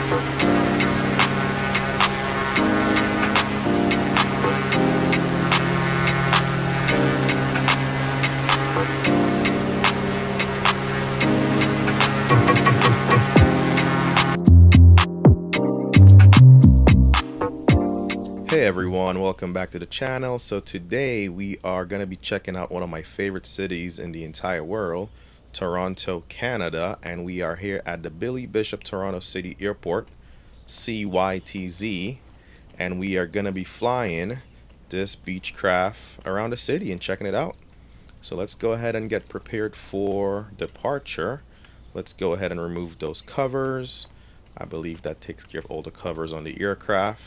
Hey everyone, welcome back to the channel. So today we are going to be checking out one of my favorite cities in the entire world, Toronto, Canada, and we are here at the Billy Bishop Toronto City Airport, CYTZ, and we are going to be flying this Beechcraft around the city and checking it out. So let's go ahead and get prepared for departure. Let's go ahead and remove those covers. I believe that takes care of all the covers on the aircraft.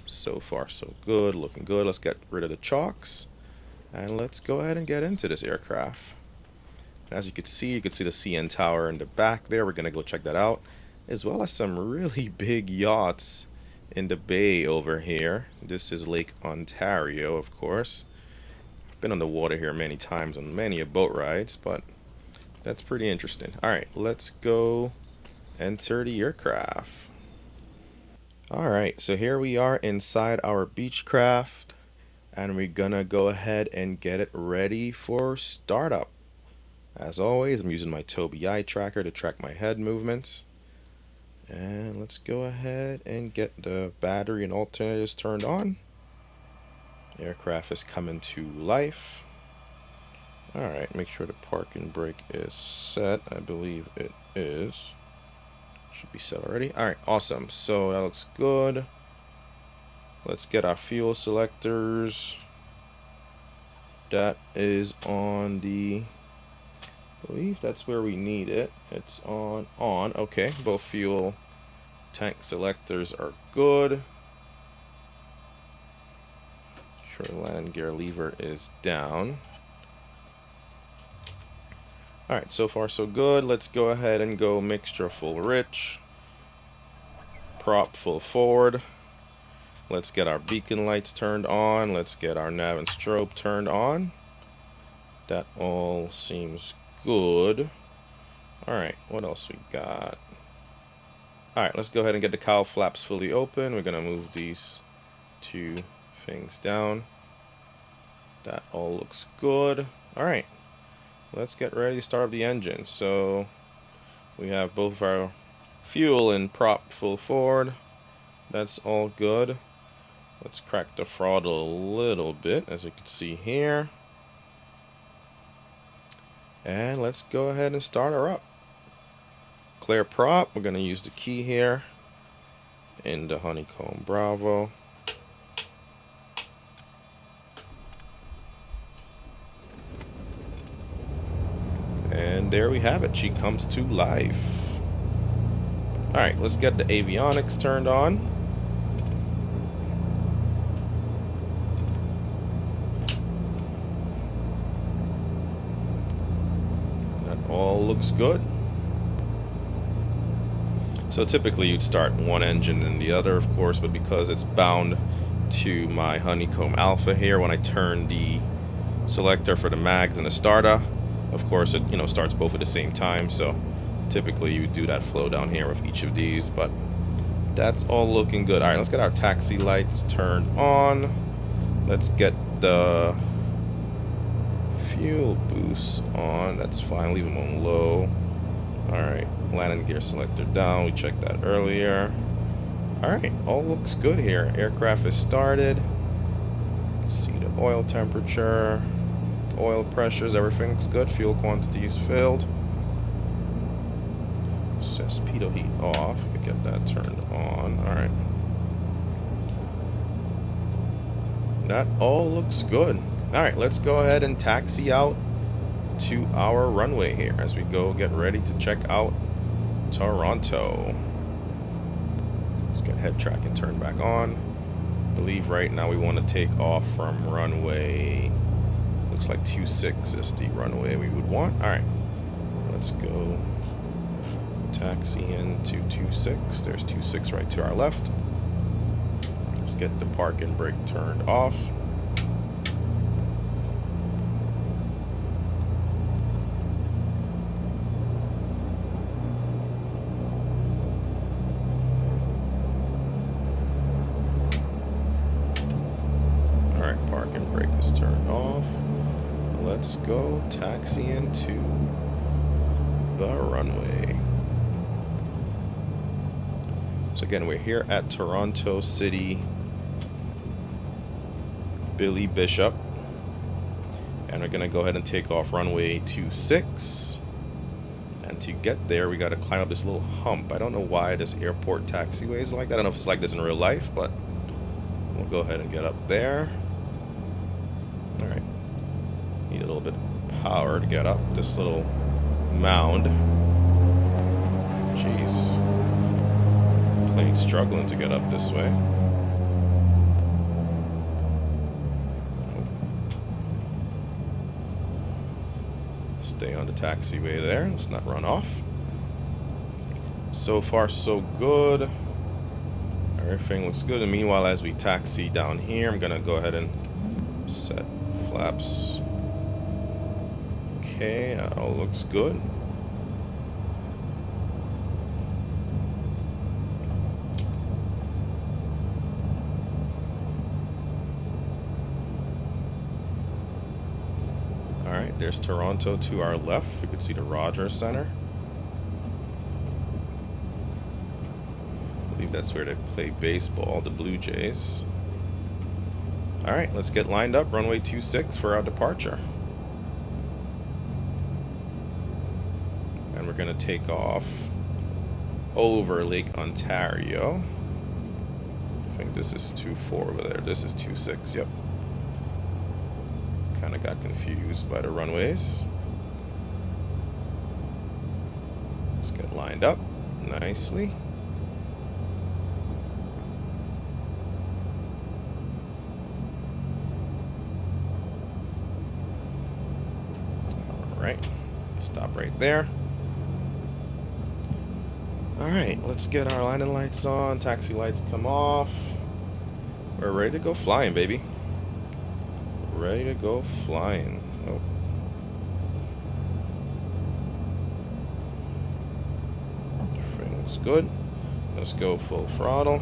So far so good, looking good. Let's get rid of the chocks and let's go ahead and get into this aircraft. As you can see the CN Tower in the back there. We're gonna go check that out, as well as some really big yachts in the bay over here. This is Lake Ontario, of course. I've been on the water here many times on many boat rides, but that's pretty interesting. Alright, let's go enter the aircraft. Alright, so here we are inside our Beechcraft, and we're gonna go ahead and get it ready for startup. As always, I'm using my Tobii eye tracker to track my head movements. And let's go ahead and get the battery and alternators turned on. Aircraft is coming to life. Alright, make sure the parking brake is set. I believe it is. Should be set already. Alright, awesome. So that looks good. Let's get our fuel selectors. That is on the, I believe that's where we need it. It's on. Okay, both fuel tank selectors are good. Sure, the landing gear lever is down. Alright, so far so good. Let's go ahead and go mixture full rich. Prop full forward. Let's get our beacon lights turned on. Let's get our nav and strobe turned on. That all seems good. Alright, what else we got? Alright, let's go ahead and get the cowl flaps fully open. We're going to move these two things down. That all looks good. Alright. Let's get ready to start up the engine. So we have both of our fuel and prop full forward. That's all good. Let's crack the throttle a little bit, as you can see here. And let's go ahead and start her up. Clear prop. We're going to use the key here in the honeycomb Bravo. And there we have it. She comes to life. Alright, let's get the avionics turned on. That all looks good. So typically you'd start one engine and the other, of course, but because it's bound to my honeycomb alpha here, when I turn the selector for the mags and the starter, of course it starts both at the same time. So typically you would do that flow down here with each of these, but that's all looking good. Alright, let's get our taxi lights turned on. Let's get the fuel boost on. That's fine, leave them on low. Alright, landing gear selector down. We checked that earlier. Alright, all looks good here. Aircraft is started. See the oil temperature, oil pressures, everything looks good. Fuel quantity is filled. Says pitot heat off. We get that turned on. Alright. That all looks good. Alright, let's go ahead and taxi out to our runway here as we go get ready to check out Toronto. Let's get head tracking turned back on. I believe right now we want to take off from runway, looks like 26 is the runway we would want. Alright, let's go taxi into 26. There's 26 right to our left. Let's get the park and brake turned off. let's go taxi into the runway. So again, we're here at Toronto City Billy Bishop, and we're gonna go ahead and take off runway 26. And to get there, we gotta climb up this little hump. I don't know why this airport taxiway is like that. I don't know if it's like this in real life, but we'll go ahead and get up there. All right, need a little bit of power to get up this little mound. Jeez, plane struggling to get up this way. Stay on the taxiway there. Let's not run off. So far, so good. Everything looks good. And meanwhile, as we taxi down here, I'm gonna go ahead and set flaps. Okay, all looks good. Alright, there's Toronto to our left. We can see the Rodgers Center. I believe that's where they play baseball, the Blue Jays. Alright, let's get lined up. Runway 26 for our departure. And we're going to take off over Lake Ontario. I think this is 24 over there. This is 26, yep. Kind of got confused by the runways. Let's get lined up nicely. All right, stop right there. All right, let's get our landing lights on. Taxi lights come off. We're ready to go flying, baby. Ready to go flying. Oh. Everything looks good. Let's go full throttle.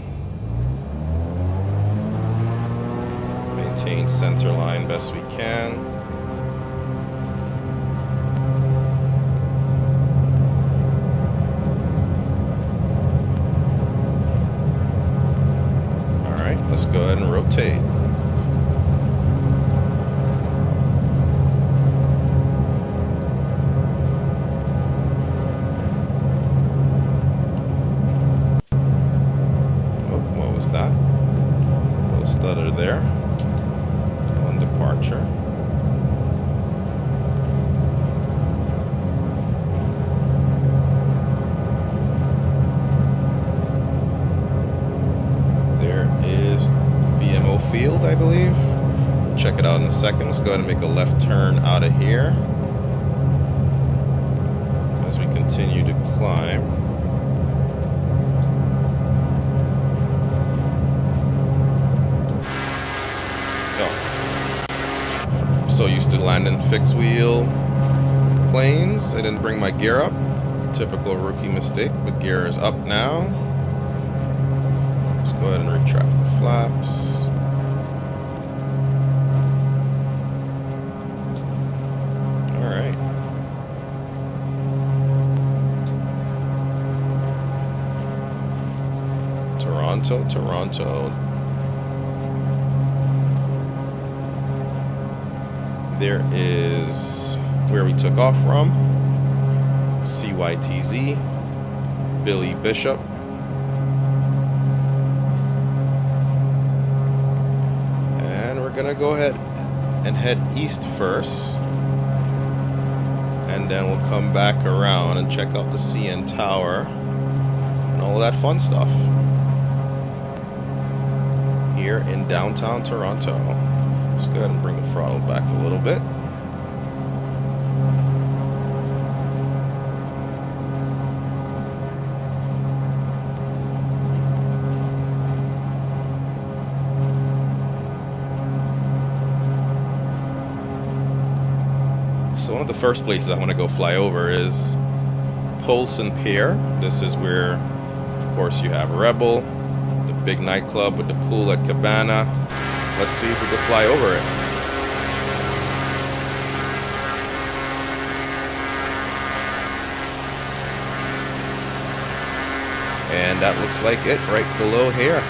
Maintain center line best we can. All right, let's go ahead and rotate. Stutter there on departure. There is BMO Field, I believe. Check it out in a second. Let's go ahead and make a left turn out of here as we continue to climb. So used to landing fixed wheel planes, I didn't bring my gear up. Typical rookie mistake, but gear is up now. Let's go ahead and retract the flaps. All right. Toronto, Toronto. There is where we took off from, CYTZ, Billy Bishop. And we're gonna go ahead and head east first. And then we'll come back around and check out the CN Tower and all that fun stuff here in downtown Toronto. Let's go ahead and bring the throttle back a little bit. So one of the first places I want to go fly over is Polson Pier. This is where, of course, you have Rebel, the big nightclub with the pool at Cabana. Let's see if we can fly over it. And that looks like it right below here.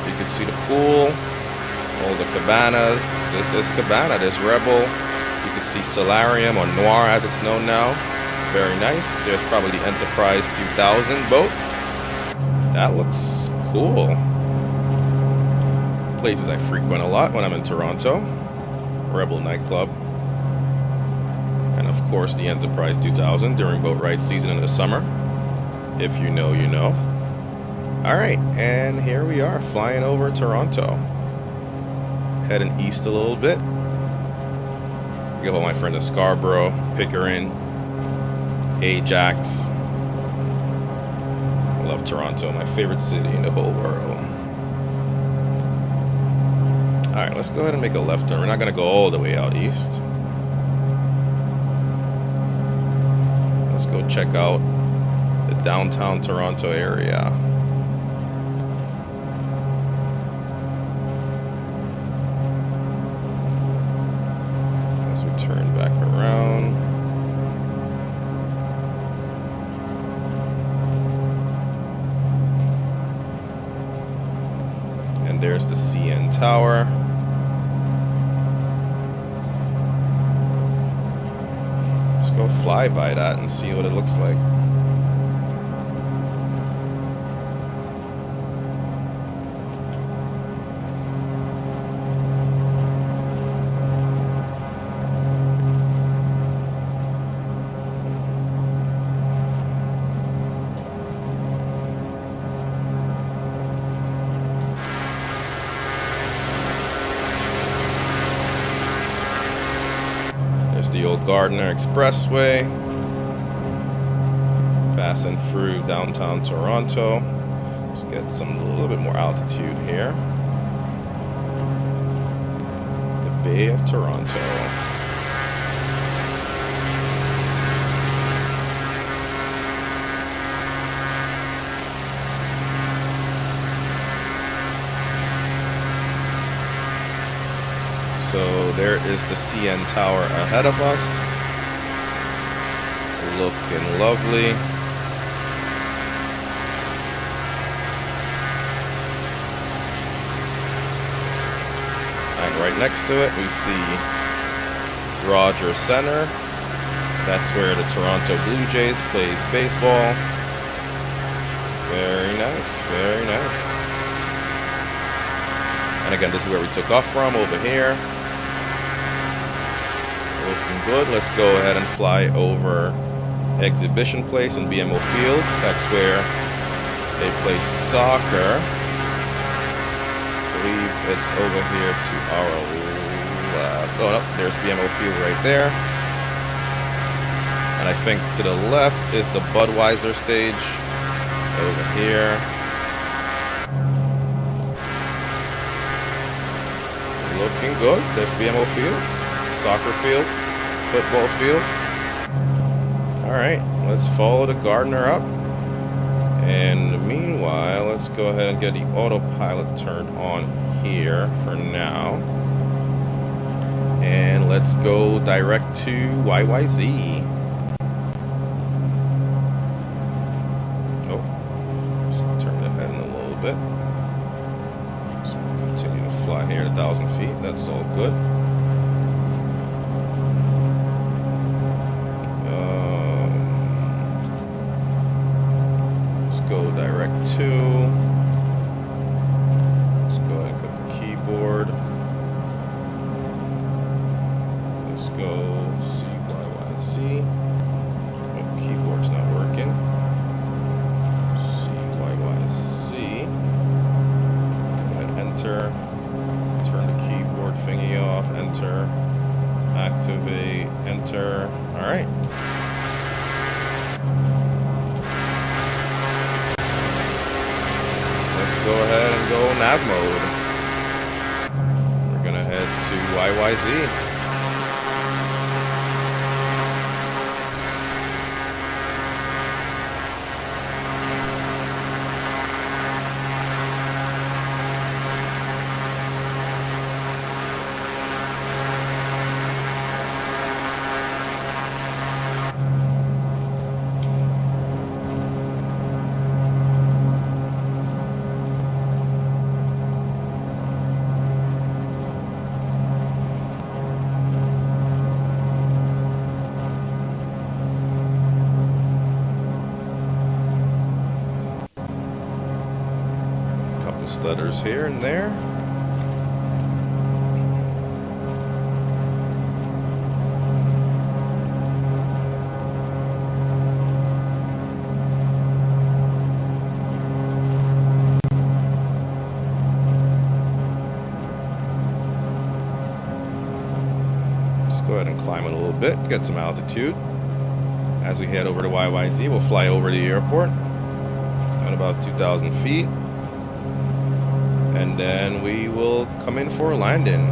You can see the pool, all the cabanas. This is Cabana, this Rebel. You can see Solarium, or Noir as it's known now. Very nice. There's probably the Enterprise 2000 boat. That looks cool. Places I frequent a lot when I'm in Toronto. Rebel nightclub. And of course the Enterprise 2000 during boat ride season in the summer. If you know, you know. Alright, and here we are flying over Toronto. Heading east a little bit. Give all my friends to Scarborough, Pickering, Ajax. I love Toronto, my favorite city in the whole world. Alright, let's go ahead and make a left turn. We're not going to go all the way out east. Let's go check out the downtown Toronto area. As we turn back around. And there's the CN Tower. Go fly by that and see what it looks like. The old Gardiner Expressway, passing through downtown Toronto. Let's get a little bit more altitude here. The Bay of Toronto. So there is the CN Tower ahead of us. Looking lovely. And right next to it we see Rodgers Center. That's where the Toronto Blue Jays plays baseball. Very nice, very nice. And again, this is where we took off from, over here. Looking good. Let's go ahead and fly over Exhibition Place in BMO Field. That's where they play soccer. I believe it's over here to our left. Oh, no, there's BMO Field right there. And I think to the left is the Budweiser stage over here. Looking good. There's BMO Field, soccer field, football field. Alright, let's follow the Gardiner up. And meanwhile, let's go ahead and get the autopilot turned on here for now. And let's go direct to YYZ. Oh, let's turn the head in a little bit. So we'll continue to fly here at 1,000 feet. That's all good. Go direct to. Let's go ahead and click the keyboard. Let's go CYYZ. Oh, keyboard's not working. CYYZ. Go ahead, enter. Turn the keyboard thingy off. Enter. Activate. Enter. All right. Go ahead and go nav mode. We're gonna head to YYZ. Stutters here and there. Let's go ahead and climb it a little bit, get some altitude. As we head over to YYZ, we'll fly over the airport at about 2,000 feet. And then we will come in for a landing.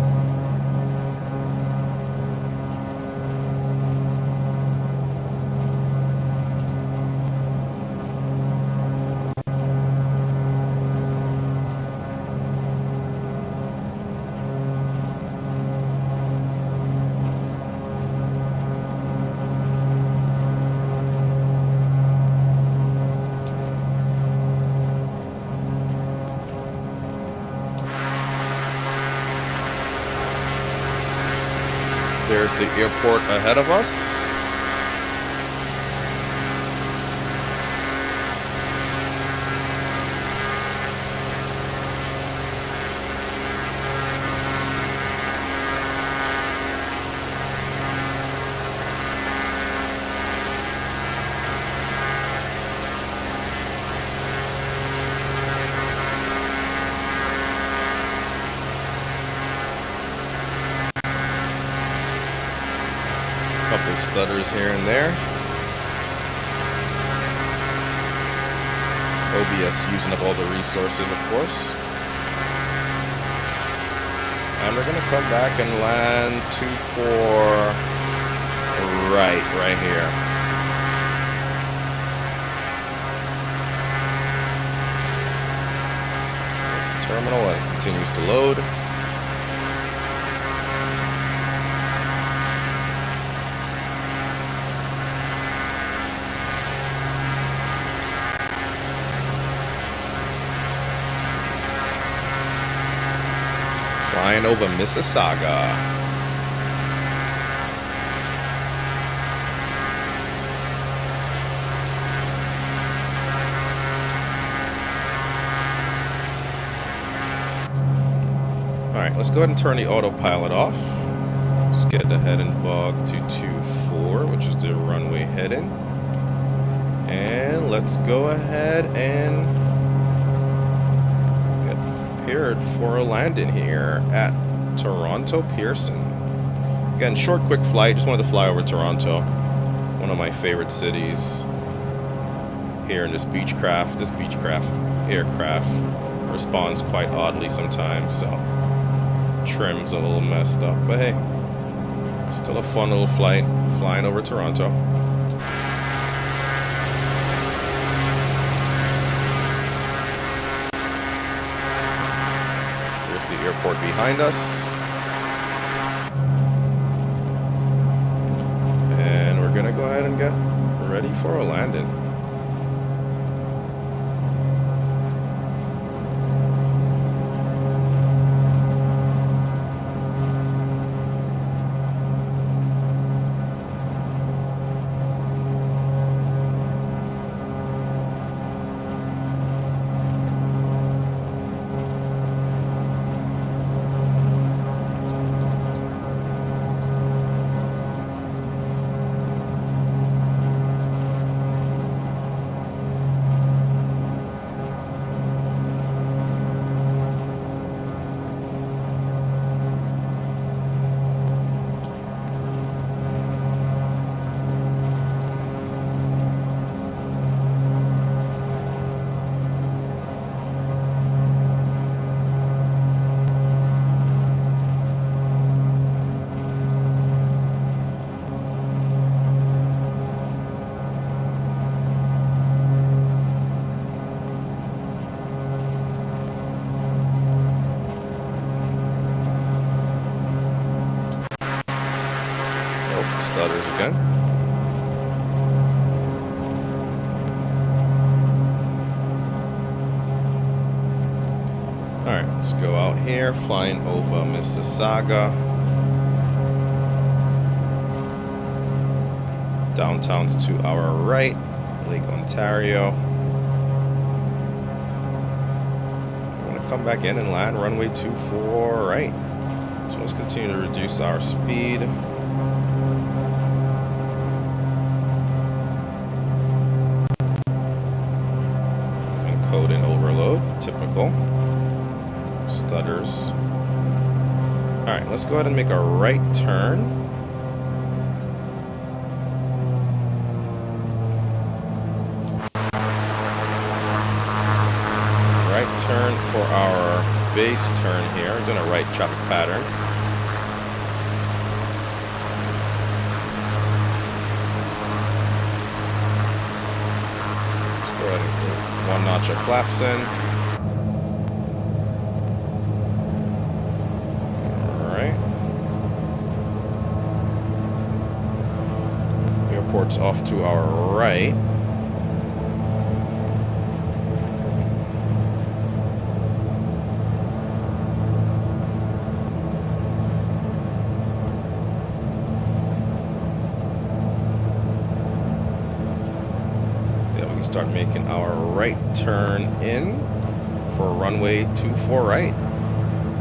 There's the airport ahead of us. Couple stutters here and there. OBS using up all the resources, of course. And we're gonna come back and land 2-4 right here. There's the terminal, and it continues to load. Flying over Mississauga. Alright, let's go ahead and turn the autopilot off. Let's get the heading bog to 24, which is the runway heading. And let's go ahead and prepared for a landing here at Toronto Pearson. Again, short, quick flight. Just wanted to fly over Toronto, one of my favorite cities. Here in this Beechcraft aircraft responds quite oddly sometimes, so trim's a little messed up. But hey, still a fun little flight, flying over Toronto. Airport behind us, and we're gonna go ahead and get ready for a landing. Stutters again. Alright, let's go out here, flying over Mississauga. Downtown's to our right, Lake Ontario. I'm going to come back in and land runway 24 right. So let's continue to reduce our speed. Encode and overload, typical. Stutters. Alright, let's go ahead and make a right turn. Right turn for our base turn here. We're doing a right traffic pattern. Let's go ahead and put one notch of flaps in. Airport's off to our right. Yeah, we can start making our right turn in for runway 24 right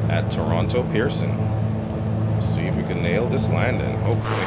at Toronto Pearson. See if we can nail this landing, hopefully.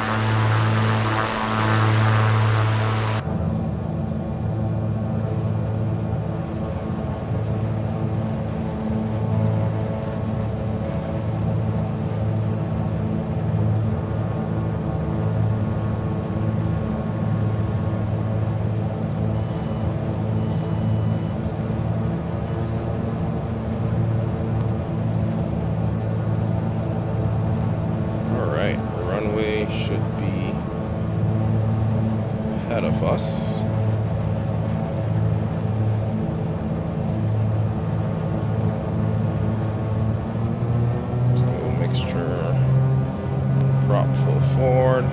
Should be ahead of us. Let's go mixture, prop full forward.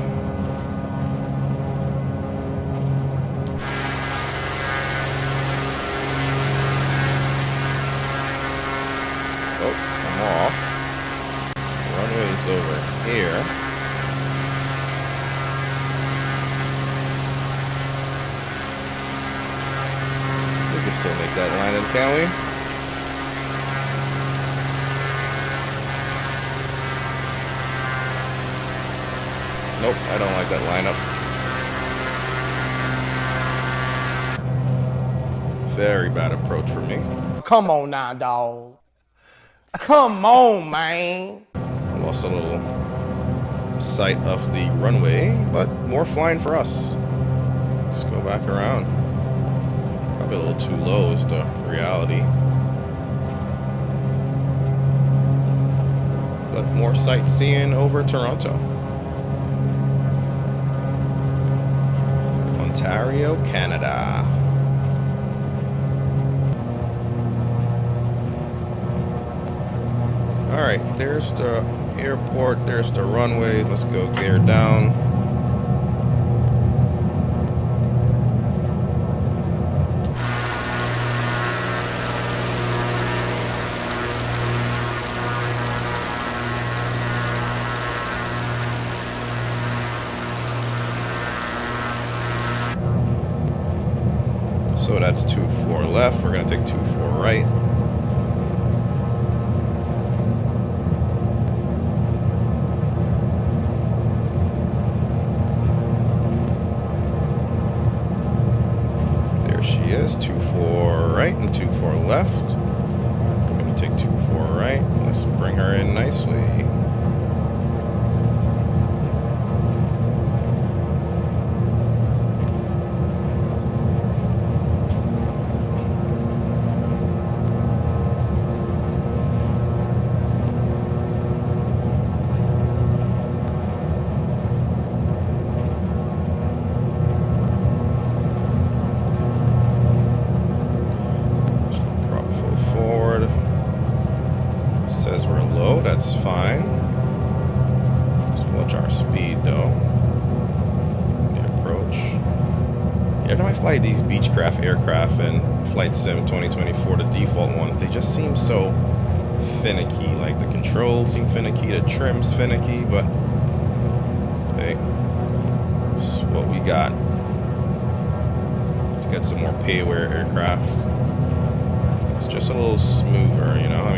Oh, I'm off. Runway's over here. We can still make that landing, can we? Nope, I don't like that lineup. Very bad approach for me. Come on now, dog. Come on, man. Lost a little sight of the runway, but more flying for us. Let's go back around. Probably a little too low is the reality. But more sightseeing over Toronto. Ontario, Canada. Alright, there's the airport, there's the runways. Let's go gear down. So that's 24 left. We're going to take 24 right. There she is. 24 right and 24 left. We're going to take 24 right. Let's bring her in nicely. Says we're low, that's fine. Just watch our speed though. The approach. Every time I fly these Beechcraft aircraft in Flight Sim 2024, the default ones, they just seem so finicky. Like the controls seem finicky, the trim's finicky, but hey, this is what we got. Let's get some more pay-aware aircraft. It's just a little smoother, you know.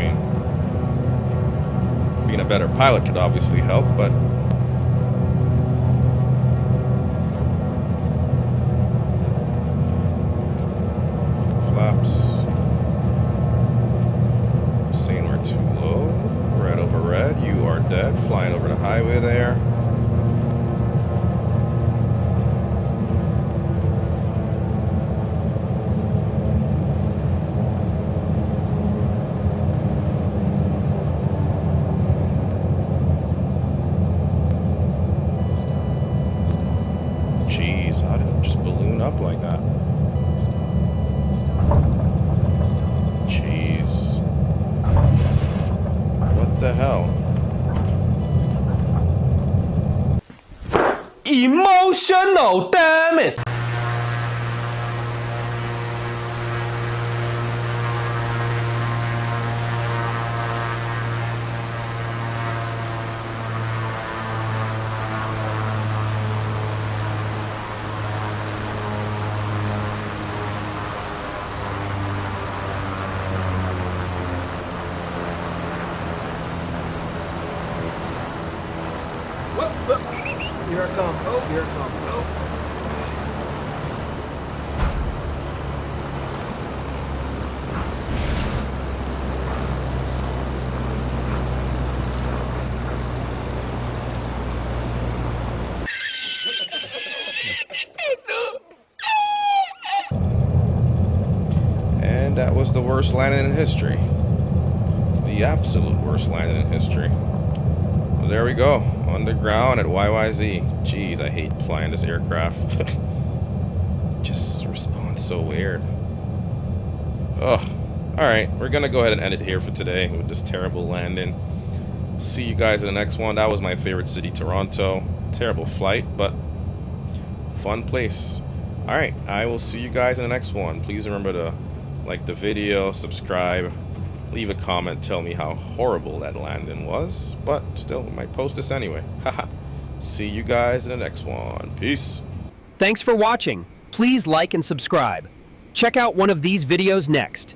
a better pilot could obviously help, but flaps. Saying we're too low. Red over red. You are dead. Flying over the highway there. Jeez, how did it just balloon up like that? Jeez. What the hell? Emotional, damn it! Here it comes. Oh, here it comes. Oh. And that was the worst landing in history. The absolute worst landing in history. Well, there we go. Underground at YYZ. Jeez, I hate flying this aircraft. Just responds so weird. Ugh. Alright, we're gonna go ahead and end it here for today with this terrible landing. See you guys in the next one. That was my favorite city, Toronto. Terrible flight, but fun place. Alright, I will see you guys in the next one. Please remember to like the video, subscribe, leave a comment, tell me how horrible that landing was. But still, I might post this anyway. Haha. See you guys in the next one. Peace. Thanks for watching. Please like and subscribe. Check out one of these videos next.